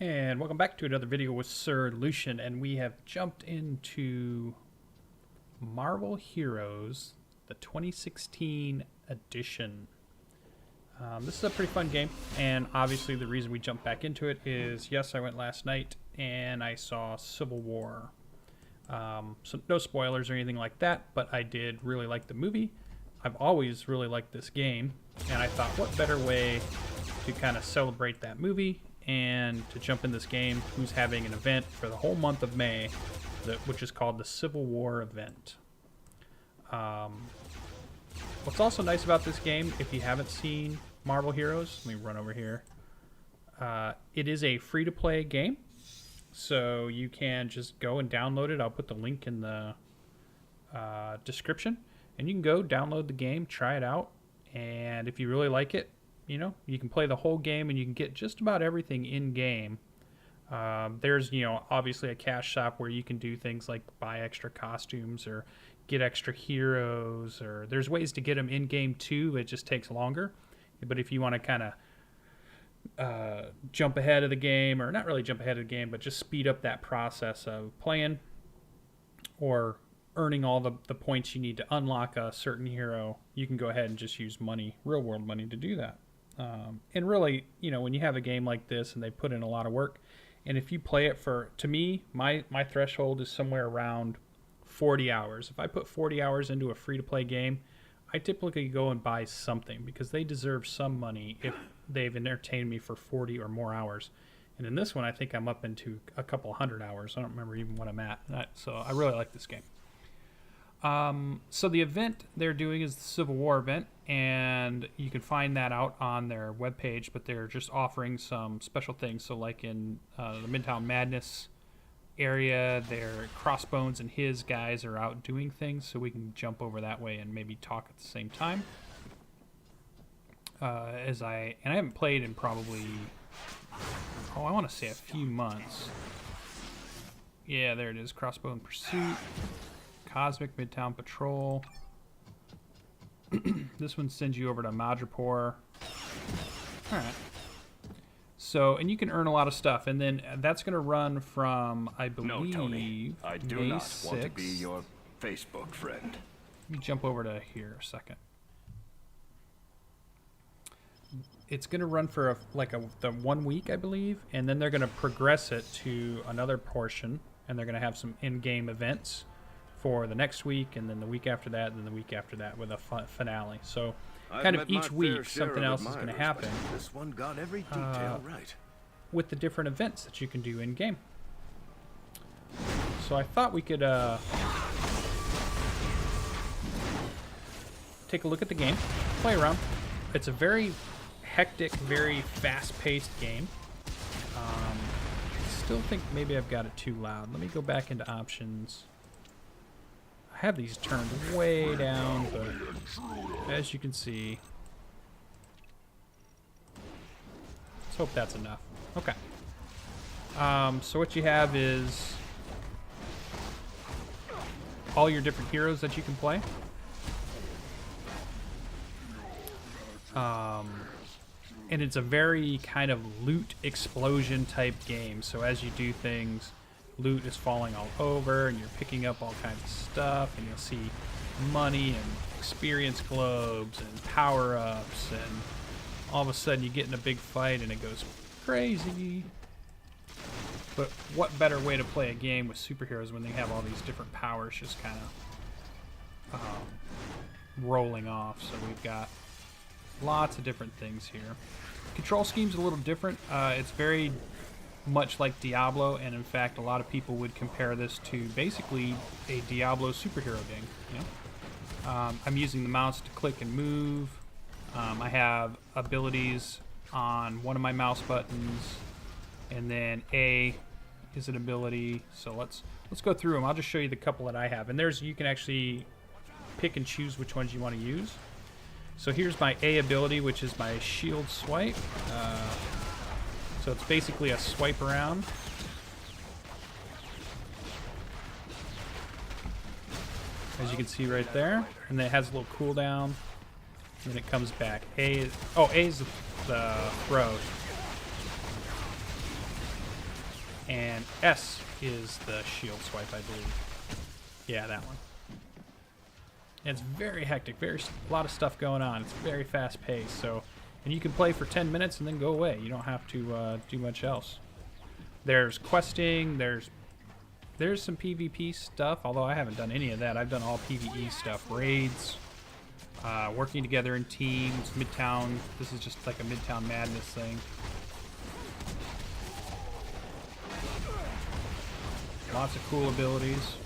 And welcome back to another video with SirLucien, and we have jumped into Marvel Heroes, the 2016 edition. This is a pretty fun game, and obviously the reason we jumped back into it is, yes, I went last night and I saw Civil War. So no spoilers or anything like that, but I did really like the movie. I've always really liked this game, and I thought, what better way to kind of celebrate that movie and to jump in this game, who's having an event for the whole month of May, which is called the Civil War event. What's also nice about this game, if you haven't seen Marvel Heroes, let me run over here. It is a free-to-play game, so you can just go and download it. I'll put the link in the description, and you can go download the game, try it out, and if you really like it, you know, you can play the whole game and you can get just about everything in game. There's, you know, obviously a cash shop where you can do things like buy extra costumes or get extra heroes, or there's ways to get them in game too. It just takes longer. But if you want to kind of jump ahead of the game, or not really jump ahead of the game, but just speed up that process of playing or earning all the points you need to unlock a certain hero, you can go ahead and just use money, real world money, to do that. And really, you know, when you have a game like this and they put in a lot of work, and if you play it for, to me, my threshold is somewhere around 40 hours. If I put 40 hours into a free-to-play game, I typically go and buy something, because they deserve some money if they've entertained me for 40 or more hours. And in this one, I think I'm up into a couple hundred hours. I don't remember even what I'm at. So I really like this game. So the event they're doing is the Civil War event, and you can find that out on their webpage, but they're just offering some special things. So like in the Midtown Madness area, their Crossbones and his guys are out doing things, so we can jump over that way and maybe talk at the same time. I haven't played in probably, I want to say a few months. Yeah, there it is, Crossbone Pursuit. Cosmic Midtown Patrol. This one sends you over to Madripoor. Alright. So, and you can earn a lot of stuff, and then that's going to run from, I believe, No, Tony. I do May not 6th. want to be your Facebook friend. Let me jump over to here a second. It's going to run for the 1 week, I believe, and then they're going to progress it to another portion, and they're going to have some in-game events for the next week, and then the week after that, and then the week after that, with a finale. So kind of each week something else is going to happen. This one got every detail right. With the different events that you can do in game. So I thought we could take a look at the game, play around. It's a very hectic, very fast-paced game. I still think maybe I've got it too loud. Let me go back into options. I have these turned way down, but as you can see, let's hope that's enough. Okay. So what you have is all your different heroes that you can play. And it's a very kind of loot explosion type game. So as you do things, loot is falling all over, and you're picking up all kinds of stuff, and you'll see money and experience globes and power-ups, and all of a sudden you get in a big fight and it goes crazy. But what better way to play a game with superheroes when they have all these different powers just kind of rolling off? So we've got lots of different things here. Control scheme's a little different. It's very much like Diablo, and in fact a lot of people would compare this to basically a Diablo superhero game. You know? I'm using the mouse to click and move. I have abilities on one of my mouse buttons, and then A is an ability. So let's go through them. I'll just show you the couple that I have, and you can actually pick and choose which ones you want to use. So here's my A ability, which is my shield swipe. So it's basically a swipe around. As you can see right there. And then it has a little cooldown. And then it comes back. A is the throw. And S is the shield swipe, I believe. Yeah, that one. And it's very hectic, a lot of stuff going on. It's very fast paced, so, and you can play for 10 minutes and then go away. You don't have to do much else. There's questing, there's some PvP stuff, although I haven't done any of that. I've done all PvE stuff, raids, working together in teams, Midtown. This is just like a Midtown Madness thing. Lots of cool abilities.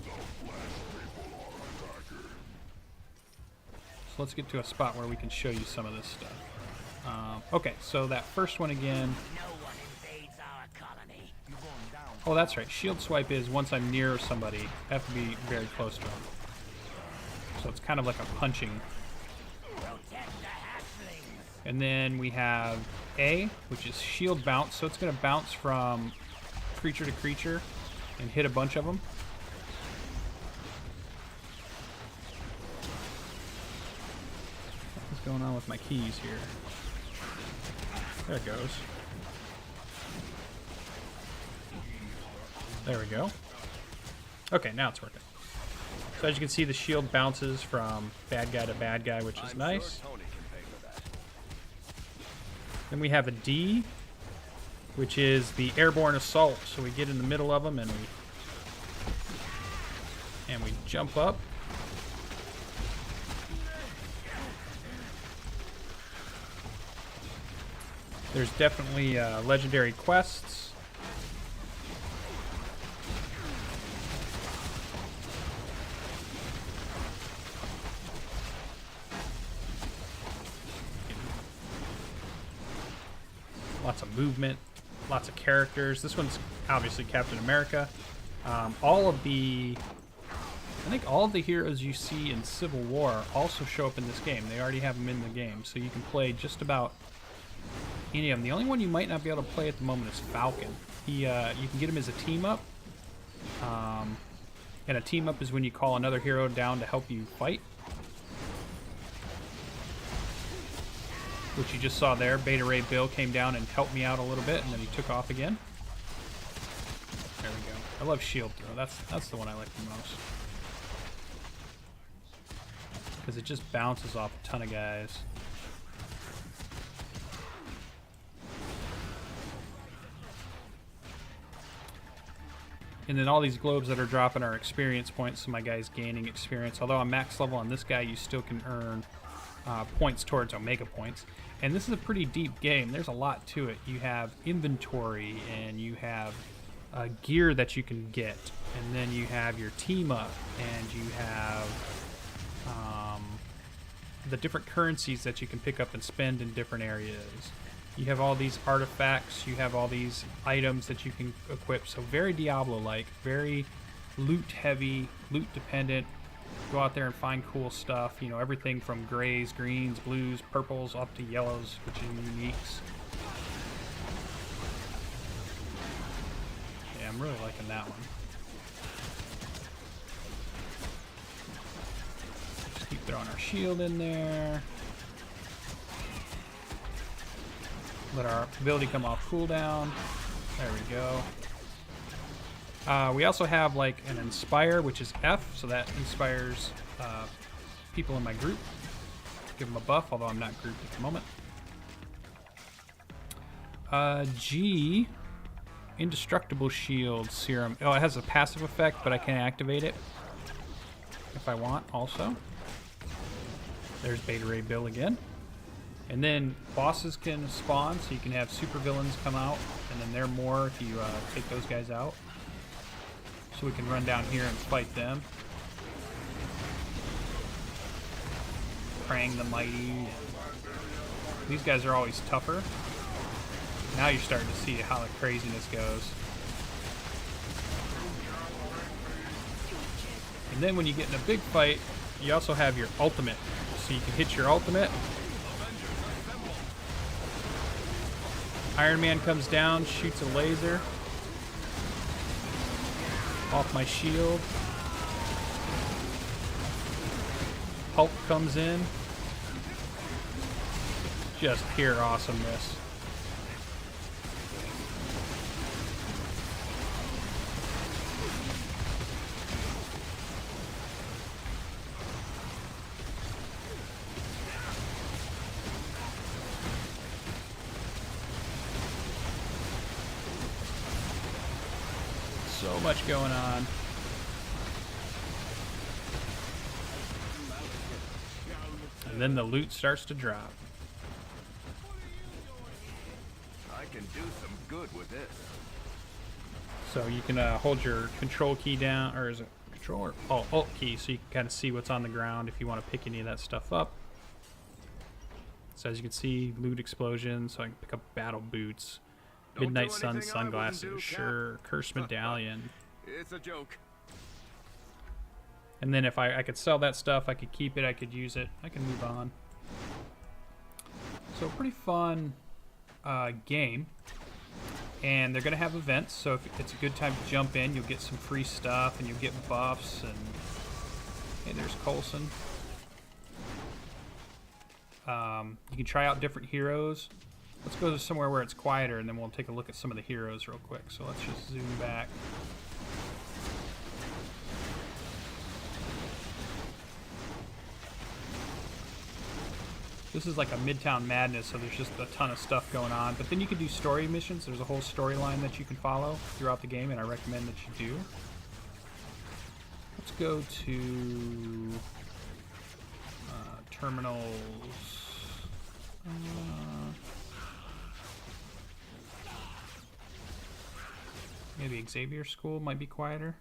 So let's get to a spot where we can show you some of this stuff. Okay, so that first one again. Oh, that's right. Shield swipe is once I'm near somebody, I have to be very close to them. So it's kind of like a punching. And then we have A, which is shield bounce. So it's going to bounce from creature to creature and hit a bunch of them. What's going on with my keys here? There it goes. There we go. Okay, now it's working. So as you can see, the shield bounces from bad guy to bad guy, which is nice. Then we have a D, which is the airborne assault. So we get in the middle of them and we jump up. There's definitely legendary quests. Lots of movement, lots of characters. This one's obviously Captain America. I think all of the heroes you see in Civil War also show up in this game. They already have them in the game, so you can play just about any of them. The only one you might not be able to play at the moment is Falcon. You can get him as a team up, and a team up is when you call another hero down to help you fight. Which you just saw there. Beta Ray Bill came down and helped me out a little bit, and then he took off again. There we go. I love shield throw. That's the one I like the most. Because it just bounces off a ton of guys. And then all these globes that are dropping are experience points, so my guy's gaining experience. Although I'm max level on this guy, you still can earn points towards Omega points. And this is a pretty deep game. There's a lot to it. You have inventory, and you have gear that you can get, and then you have your team up, and you have the different currencies that you can pick up and spend in different areas. You have all these artifacts, you have all these items that you can equip. So very Diablo-like, very loot heavy, loot dependent. Go out there and find cool stuff, you know, everything from grays, greens, blues, purples, up to yellows, which are uniques. Yeah, I'm really liking that one. Just keep throwing our shield in there. Let our ability come off cooldown. There we go. We also have like an inspire, which is F, so that inspires people in my group. Give them a buff, although I'm not grouped at the moment. G, indestructible shield serum. Oh, it has a passive effect, but I can activate it if I want also. There's Beta Ray Bill again. And then bosses can spawn, so you can have supervillains come out, and then they're more if you take those guys out. So we can run down here and fight them. Krang the Mighty. These guys are always tougher. Now you're starting to see how the craziness goes. And then when you get in a big fight, you also have your ultimate. So you can hit your ultimate. Iron Man comes down, shoots a laser off my shield. Hulk comes in. Just pure awesomeness. So much going on. And then the loot starts to drop. I can do some good with this. So you can hold your control key down, or is it controller? Oh, alt key, so you can kind of see what's on the ground if you want to pick any of that stuff up. So as you can see, loot explosions, so I can pick up battle boots, midnight sun sunglasses, sure, cursed medallion. It's a joke. And then if I could sell that stuff, I could keep it, I could use it, I can move on. So pretty fun game. And they're going to have events, so if it's a good time to jump in, you'll get some free stuff, and you'll get buffs, and... Hey, there's Coulson. You can try out different heroes. Let's go to somewhere where it's quieter, and then we'll take a look at some of the heroes real quick. So let's just zoom back. This is like a Midtown Madness, so there's just a ton of stuff going on. But then you can do story missions. There's a whole storyline that you can follow throughout the game, and I recommend that you do. Let's go to terminals. Maybe Xavier School might be quieter.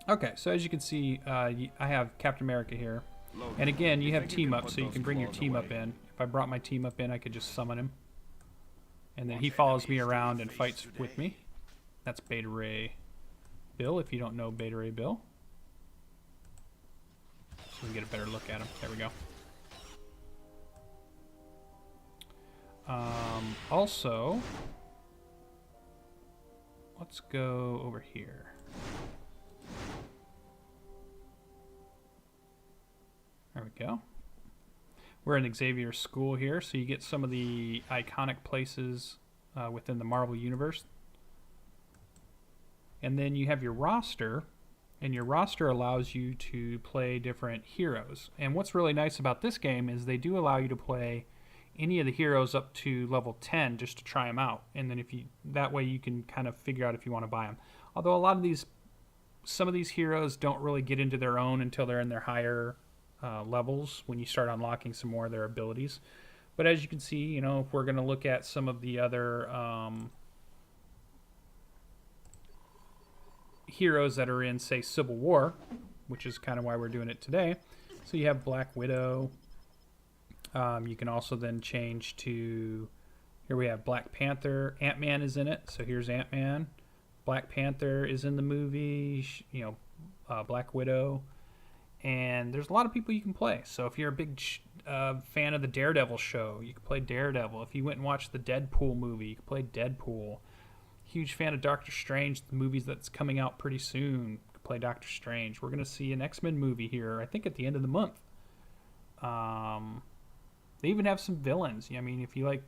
Okay, so as you can see, I have Captain America here. And again, you have team up, so you can bring your team up in. If I brought my team up in, I could just summon him. And then he follows me around and fights with me. That's Beta Ray Bill, if you don't know Beta Ray Bill. So we can get a better look at him. There we go. Also, let's go over here. There we go. We're in Xavier School here, so you get some of the iconic places within the Marvel Universe. And then you have your roster, and your roster allows you to play different heroes. And what's really nice about this game is they do allow you to play any of the heroes up to level 10 just to try them out. And then that way you can kind of figure out if you want to buy them. Although some of these heroes don't really get into their own until they're in their higher levels when you start unlocking some more of their abilities. But as you can see, you know, if we're going to look at some of the other heroes that are in, say, Civil War, which is kind of why we're doing it today. So you have Black Widow. You can also then change to, here we have Black Panther. Ant-Man is in it, so here's Ant-Man. Black Panther is in the movie, you know, Black Widow. And there's a lot of people you can play. So if you're a big fan of the Daredevil show, you can play Daredevil. If you went and watched the Deadpool movie, you can play Deadpool. Huge fan of Doctor Strange, the movies that's coming out pretty soon. You can play Doctor Strange. We're going to see an X-Men movie here, I think at the end of the month. They even have some villains. I mean, if you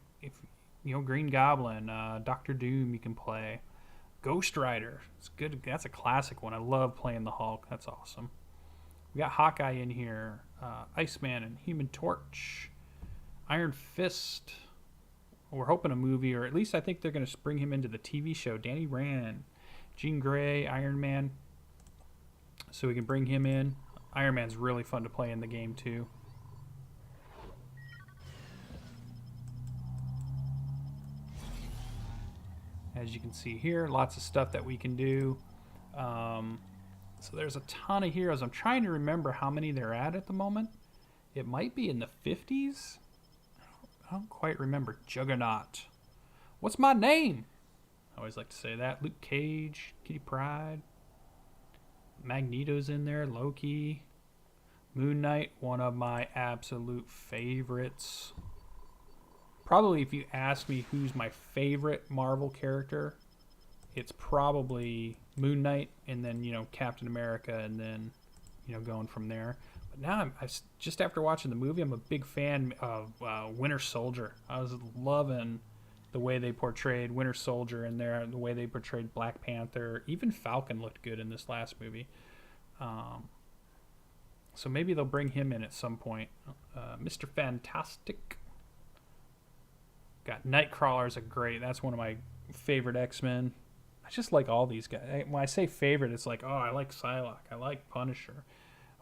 know, Green Goblin, Doctor Doom, you can play. Ghost Rider, it's good. That's a classic one. I love playing the Hulk. That's awesome. We got Hawkeye in here, Iceman and Human Torch, Iron Fist. We're hoping a movie, or at least I think they're going to bring him into the TV show. Danny Rand, Jean Grey, Iron Man. So we can bring him in. Iron Man's really fun to play in the game too. As you can see here, lots of stuff that we can do. So there's a ton of heroes. I'm trying to remember how many they're at the moment. It might be in the 50s. I don't quite remember. Juggernaut. What's my name? I always like to say that. Luke Cage, Kitty Pryde. Magneto's in there. Loki. Moon Knight, one of my absolute favorites. Probably if you ask me who's my favorite Marvel character, it's probably Moon Knight, and then, you know, Captain America, and then, you know, going from there. But now, just after watching the movie, I'm a big fan of Winter Soldier. I was loving the way they portrayed Winter Soldier in there, the way they portrayed Black Panther. Even Falcon looked good in this last movie. So maybe they'll bring him in at some point. Mr. Fantastic. Got Nightcrawler's a great. That's one of my favorite X-Men. I just like all these guys. When I say favorite, it's like, oh, I like Psylocke. I like Punisher.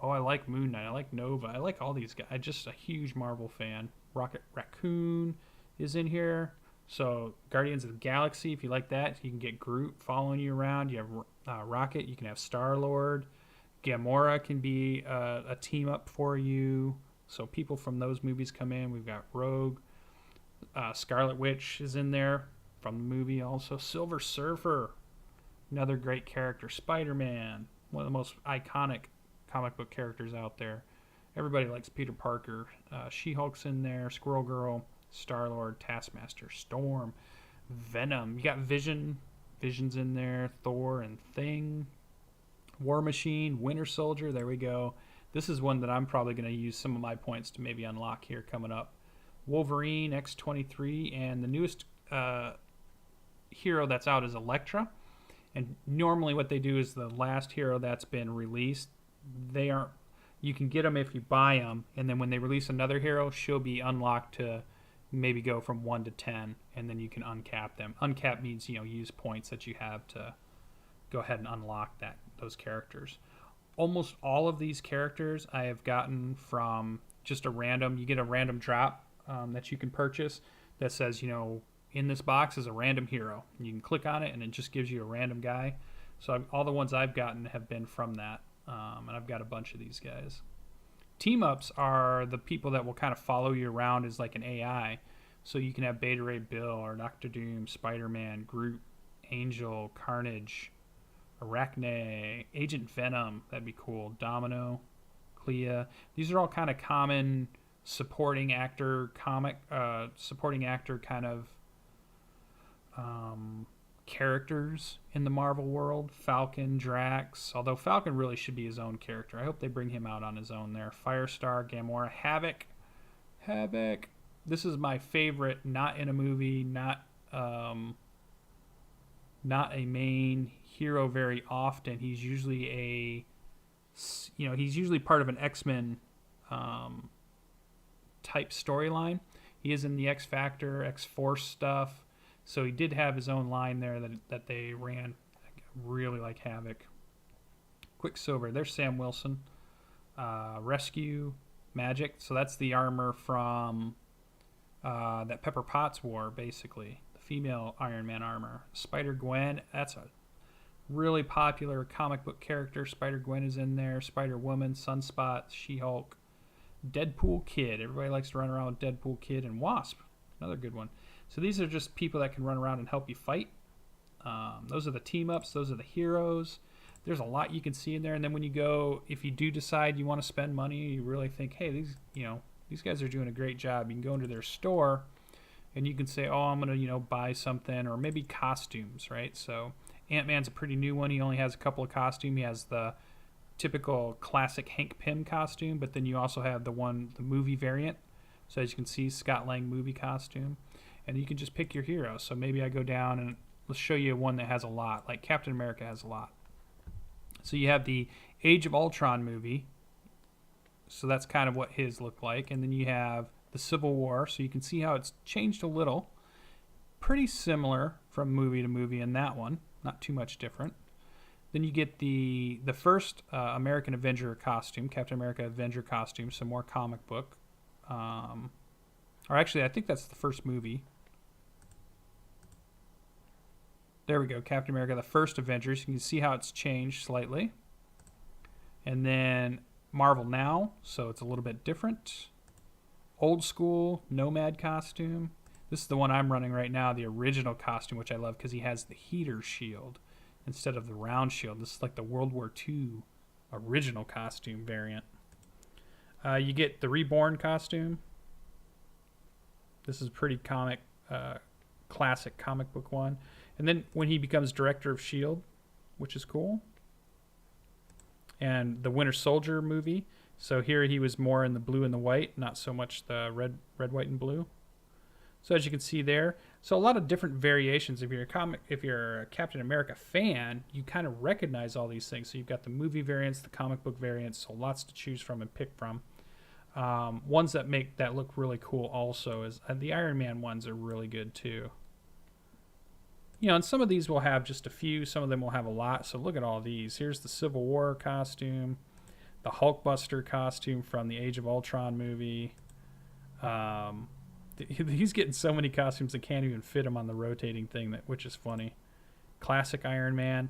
Oh, I like Moon Knight. I like Nova. I like all these guys. I'm just a huge Marvel fan. Rocket Raccoon is in here. So Guardians of the Galaxy, if you like that, you can get Groot following you around. You have Rocket. You can have Star-Lord. Gamora can be a team up for you. So people from those movies come in. We've got Rogue. Scarlet Witch is in there from the movie also. Silver Surfer, another great character. Spider-Man, one of the most iconic comic book characters out there. Everybody likes Peter Parker. She-Hulk's in there. Squirrel Girl, Star-Lord, Taskmaster, Storm, Venom. You got Vision. Vision's in there. Thor and Thing. War Machine, Winter Soldier. There we go. This is one that I'm probably going to use some of my points to maybe unlock here coming up. Wolverine, X-23, and the newest hero that's out is Elektra. And normally what they do is the last hero that's been released, they aren't. You can get them if you buy them, and then when they release another hero, she'll be unlocked to maybe go from 1 to 10, and then you can uncap them. Uncap means, use points that you have to go ahead and unlock those characters. Almost all of these characters I have gotten from just you get a random drop that you can purchase that says, in this box is a random hero. And you can click on it, and it just gives you a random guy. So all the ones I've gotten have been from that, and I've got a bunch of these guys. Team-ups are the people that will kind of follow you around as like an AI. So you can have Beta Ray Bill or Doctor Doom, Spider-Man, Groot, Angel, Carnage, Arachne, Agent Venom. That'd be cool. Domino, Clea. These are all kind of common supporting actor kind of characters in the Marvel world. Falcon, Drax, although Falcon really should be his own character. I hope they bring him out on his own there. Firestar, Gamora, Havoc. This is my favorite, not in a movie, not a main hero very often. He's usually he's usually part of an X-Men type storyline. He is in the X Factor, X Force stuff, so he did have his own line there that they ran. I really like Havoc. Quicksilver, there's Sam Wilson. Rescue, Magic, so that's the armor from that Pepper Potts wore, basically. The female Iron Man armor. Spider-Gwen, that's a really popular comic book character. Spider-Gwen is in there. Spider-Woman, Sunspot, She-Hulk. Deadpool Kid. Everybody likes to run around with Deadpool Kid. And Wasp, another good one. So these are just people that can run around and help you fight. Those are the team-ups. Those are the heroes. There's a lot you can see in there. And then when you go, if you do decide you want to spend money, you really think, hey, these guys are doing a great job. You can go into their store and you can say, oh, I'm going to, buy something, or maybe costumes, right? So Ant-Man's a pretty new one. He only has a couple of costumes. He has the typical classic Hank Pym costume, but then you also have the movie variant. So as you can see, Scott Lang movie costume. And you can just pick your hero. So maybe I go down and let's show you one that has a lot. Like Captain America has a lot. So you have the Age of Ultron movie. So that's kind of what his looked like. And then you have the Civil War. So you can see how it's changed a little. Pretty similar from movie to movie in that one. Not too much different. Then you get the first American Avenger costume, Captain America Avenger costume, some more comic book. Or actually, I think that's the first movie. There we go, Captain America, the first Avengers. You can see how it's changed slightly. And then Marvel Now, so it's a little bit different. Old school Nomad costume. This is the one I'm running right now, the original costume, which I love because he has the heater shield instead of the round shield. This is like the World War II original costume variant. You get the Reborn costume. This is a pretty classic comic book one. And then when he becomes director of S.H.I.E.L.D., which is cool. And the Winter Soldier movie. So here he was more in the blue and the white, not so much the red, white, and blue. So as you can see there, so a lot of different variations. If you're a Captain America fan, you kind of recognize all these things. So you've got the movie variants, the comic book variants, so lots to choose from and pick from. Ones that look really cool also is the Iron Man ones are really good too. You know, and some of these will have just a few, some of them will have a lot. So look at all these. Here's the Civil War costume, the Hulkbuster costume from the Age of Ultron movie. He's getting so many costumes that can't even fit him on the rotating thing, which is funny. Classic Iron Man.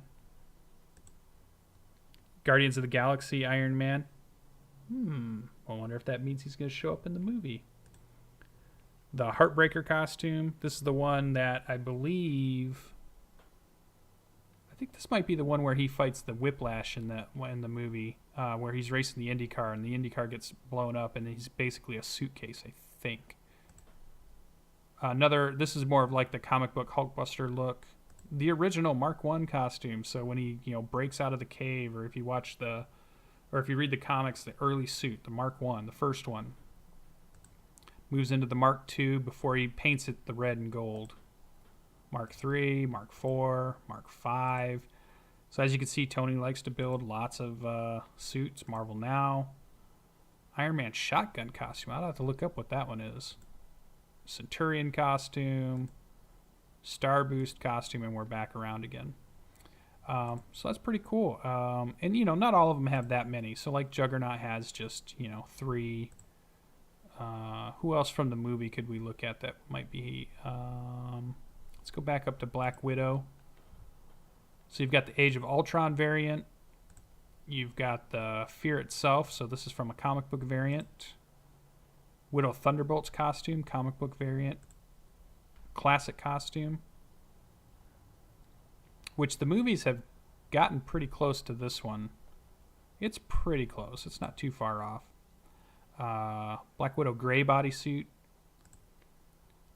Guardians of the Galaxy Iron Man. I wonder if that means he's going to show up in the movie. The Heartbreaker costume. This is the one that I think this might be the one where he fights the Whiplash in the movie, where he's racing the Indy car and the Indy car gets blown up and he's basically a suitcase, I think. This is more of like the comic book Hulkbuster look. The original Mark I costume. So when he, breaks out of the cave, or if you read the comics, the early suit, the Mark I, the first one, moves into the Mark II before he paints it the red and gold. Mark III, Mark IV, Mark V. So as you can see, Tony likes to build lots of suits. Marvel Now. Iron Man shotgun costume. I'll have to look up what that one is. Centurion costume. Star Boost costume, and we're back around again. So that's pretty cool. And, not all of them have that many. So like Juggernaut has just, 3. Who else from the movie could we look at that might be... let's go back up to Black Widow. So you've got the Age of Ultron variant. You've got the Fear itself. So this is from a comic book variant. Widow Thunderbolt's costume, comic book variant. Classic costume. Which the movies have gotten pretty close to this one. It's pretty close. It's not too far off. Black Widow gray bodysuit.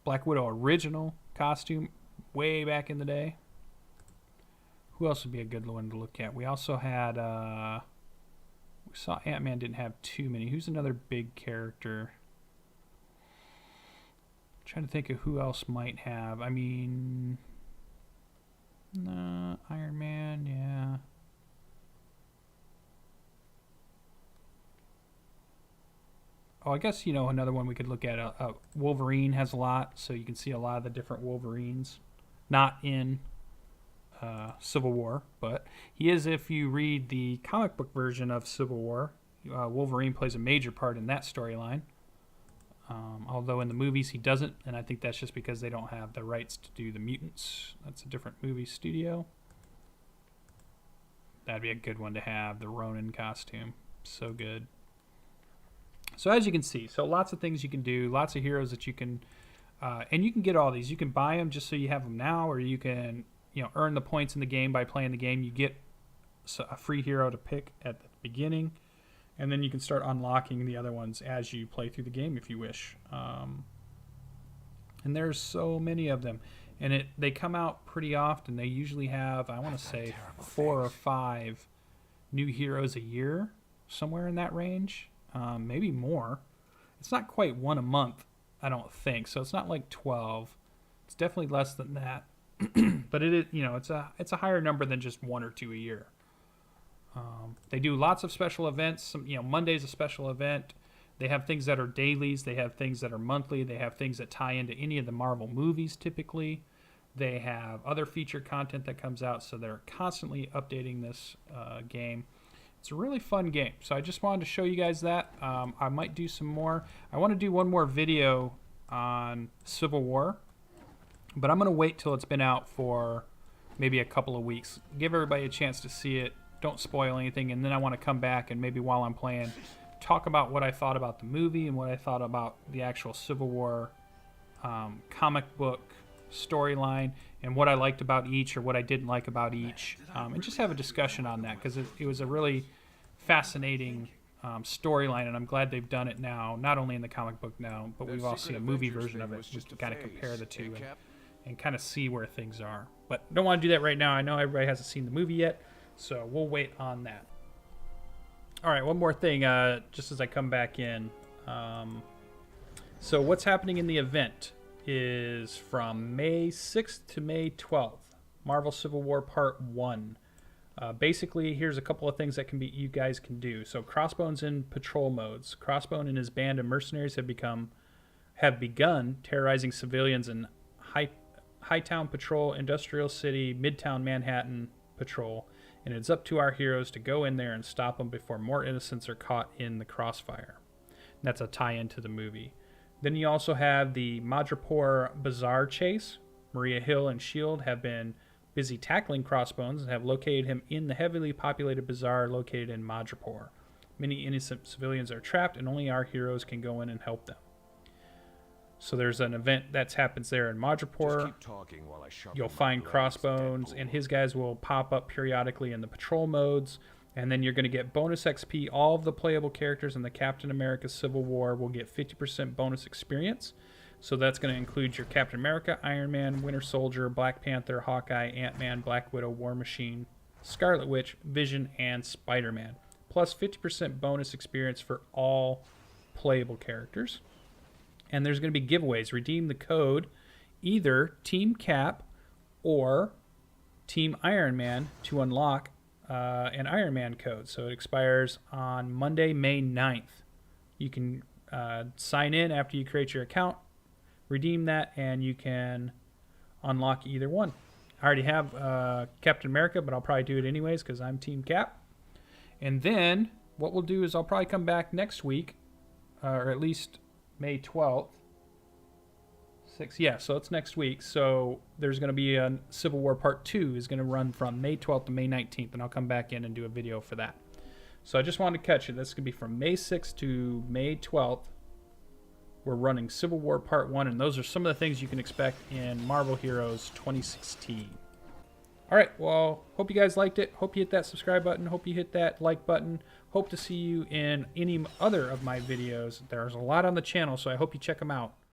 Black Widow original costume way back in the day. Who else would be a good one to look at? We also had... we saw Ant-Man didn't have too many. Who's another big character? Trying to think of who else might have. I mean... Iron Man, yeah. Oh, I guess, another one we could look at. Wolverine has a lot, so you can see a lot of the different Wolverines. Not in Civil War, but he is, if you read the comic book version of Civil War. Wolverine plays a major part in that storyline. Although in the movies he doesn't, and I think that's just because they don't have the rights to do the mutants. That's a different movie studio. That'd be a good one to have, the Ronin costume. So good. So as you can see, lots of things you can do, lots of heroes that you can, and you can get all these. You can buy them just so you have them now, or you can, earn the points in the game by playing the game. You get a free hero to pick at the beginning. And then you can start unlocking the other ones as you play through the game if you wish. And there's so many of them. And they come out pretty often. They usually have, I want to say, 4 or 5 new heroes a year, somewhere in that range. Maybe more. It's not quite one a month, I don't think. So it's not like 12. It's definitely less than that. But it is, it's a higher number than just 1 or 2 a year. They do lots of special events. Monday's a special event. They have things that are dailies. They have things that are monthly. They have things that tie into any of the Marvel movies typically. They have other featured content that comes out, so they're constantly updating this game. It's a really fun game. So I just wanted to show you guys that. I might do some more. I want to do one more video on Civil War, but I'm going to wait till it's been out for maybe a couple of weeks. Give everybody a chance to see it. Don't spoil anything, and then I want to come back and maybe while I'm playing, talk about what I thought about the movie and what I thought about the actual Civil War comic book storyline and what I liked about each or what I didn't like about each, and just have a discussion on that because it was a really fascinating storyline, and I'm glad they've done it now, not only in the comic book now, but we've also seen a movie version of it just to kind of compare the two and kind of see where things are. But don't want to do that right now. I know everybody hasn't seen the movie yet. So we'll wait on that. All right, one more thing, just as I come back in. So what's happening in the event is from May 6th to May 12th, Marvel Civil War Part 1. Basically, here's a couple of things that you guys can do. So Crossbone's in patrol modes. Crossbone and his band of mercenaries have begun terrorizing civilians in Hightown Patrol, Industrial City, Midtown Manhattan Patrol, and it's up to our heroes to go in there and stop them before more innocents are caught in the crossfire. And that's a tie-in to the movie. Then you also have the Madripoor Bazaar chase. Maria Hill and S.H.I.E.L.D. have been busy tackling Crossbones and have located him in the heavily populated bazaar located in Madripoor. Many innocent civilians are trapped, and only our heroes can go in and help them. So there's an event that happens there in Madripoor. You'll find Crossbones, and his guys will pop up periodically in the patrol modes. And then you're going to get bonus XP. All of the playable characters in the Captain America Civil War will get 50% bonus experience. So that's going to include your Captain America, Iron Man, Winter Soldier, Black Panther, Hawkeye, Ant-Man, Black Widow, War Machine, Scarlet Witch, Vision, and Spider-Man. Plus 50% bonus experience for all playable characters. And there's going to be giveaways. Redeem the code either Team Cap or Team Iron Man to unlock an Iron Man code. So it expires on Monday, May 9th. You can sign in after you create your account, redeem that, and you can unlock either one. I already have Captain America, but I'll probably do it anyways because I'm Team Cap. And then what we'll do is I'll probably come back next week, or at least May 12th. Yeah, so it's next week. So there's going to be a Civil War Part 2 is going to run from May 12th to May 19th, and I'll come back in and do a video for that. So I just wanted to catch you. This is going to be from May 6th to May 12th. We're running Civil War Part 1, and those are some of the things you can expect in Marvel Heroes 2016. All right, well, hope you guys liked it. Hope you hit that subscribe button. Hope you hit that like button. Hope to see you in any other of my videos. There's a lot on the channel, so I hope you check them out.